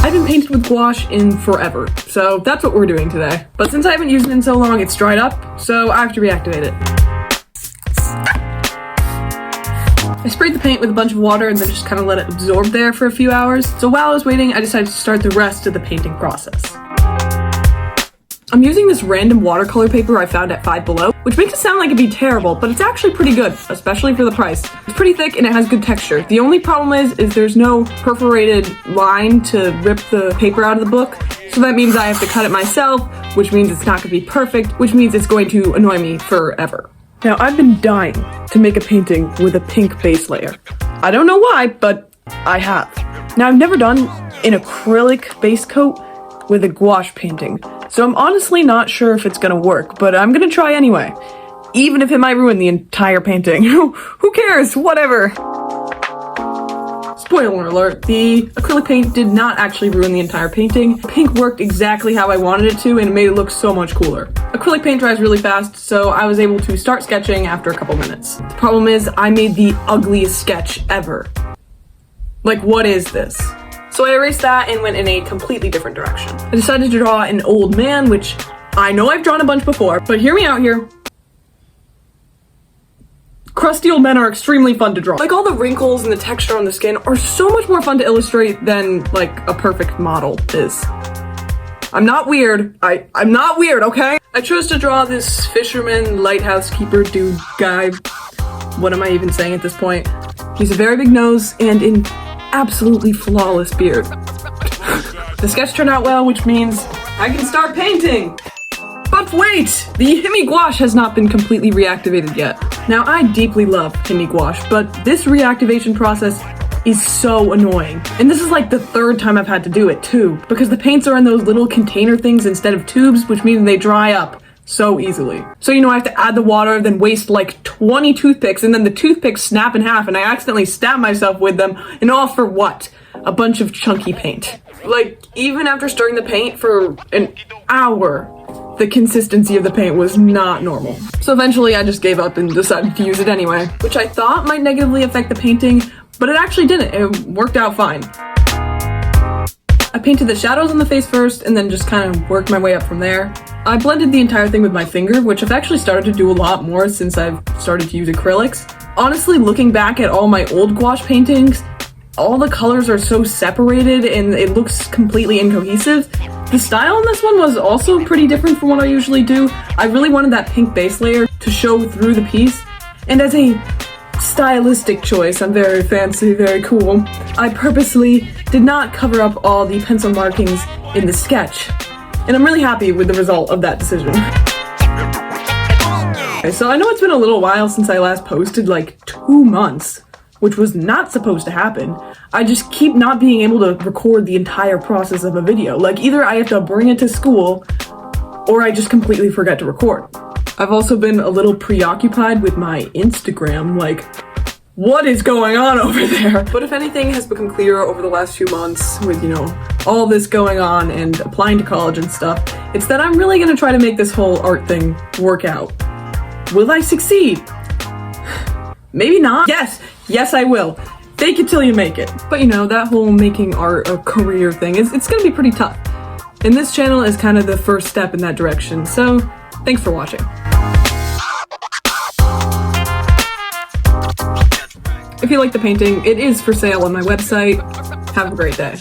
I've been painted with gouache in forever, so that's what we're doing today. But since I haven't used it in so long, it's dried up, so I have to reactivate it. I sprayed the paint with a bunch of water and then just kind of let it absorb there for a few hours. So while I was waiting, I decided to start the rest of the painting process. I'm using this random watercolor paper I found at Five Below, which makes it sound like it'd be terrible, but it's actually pretty good, especially for the price. It's pretty thick and it has good texture. The only problem is there's no perforated line to rip the paper out of the book, so that means I have to cut it myself, which means it's not going to be perfect, which means it's going to annoy me forever. Now, I've been dying to make a painting with a pink base layer. I don't know why, but I have. Now, I've never done an acrylic base coat with a gouache painting, so I'm honestly not sure if it's gonna work, but I'm gonna try anyway. Even if it might ruin the entire painting. Who cares? Whatever. Spoiler alert, the acrylic paint did not actually ruin the entire painting. Pink worked exactly how I wanted it to, and it made it look so much cooler. Acrylic paint dries really fast, so I was able to start sketching after a couple minutes. The problem is, I made the ugliest sketch ever. Like, what is this? So I erased that and went in a completely different direction. I decided to draw an old man, which I know I've drawn a bunch before, but hear me out here. Crusty old men are extremely fun to draw. Like, all the wrinkles and the texture on the skin are so much more fun to illustrate than, like, a perfect model is. I'm not weird. I'm not weird, okay? I chose to draw this fisherman, lighthouse keeper dude guy. What am I even saying at this point? He's a very big nose and an absolutely flawless beard. The sketch turned out well, which means I can start painting! But wait! The HIMI Gouache has not been completely reactivated yet. Now, I deeply love HIMI Gouache, but this reactivation process is so annoying. And this is like the third time I've had to do it too, because the paints are in those little container things instead of tubes, which means they dry up so easily. So, you know, I have to add the water, then waste like 20 toothpicks, and then the toothpicks snap in half, and I accidentally stab myself with them, and all for what? A bunch of chunky paint. Like, even after stirring the paint for an hour, the consistency of the paint was not normal. So eventually I just gave up and decided to use it anyway, which I thought might negatively affect the painting, but it actually didn't. It worked out fine. I painted the shadows on the face first and then just kind of worked my way up from there. I blended the entire thing with my finger, which I've actually started to do a lot more since I've started to use acrylics. Honestly, looking back at all my old gouache paintings, all the colors are so separated and it looks completely incohesive. The style in this one was also pretty different from what I usually do. I really wanted that pink base layer to show through the piece, and as a stylistic choice, I'm very fancy, very cool, I purposely did not cover up all the pencil markings in the sketch, and I'm really happy with the result of that decision. Okay, so I know it's been a little while since I last posted, like 2 months, which was not supposed to happen. I just keep not being able to record the entire process of a video. Like, either I have to bring it to school, or I just completely forget to record. I've also been a little preoccupied with my Instagram, like, what is going on over there? But if anything has become clearer over the last few months with, you know, all this going on and applying to college and stuff, it's that I'm really gonna try to make this whole art thing work out. Will I succeed? Maybe not. Yes, I will. Fake it till you make it. But you know, that whole making art a career thing, it's gonna be pretty tough. And this channel is kind of the first step in that direction, so thanks for watching. If you like the painting, it is for sale on my website. Have a great day.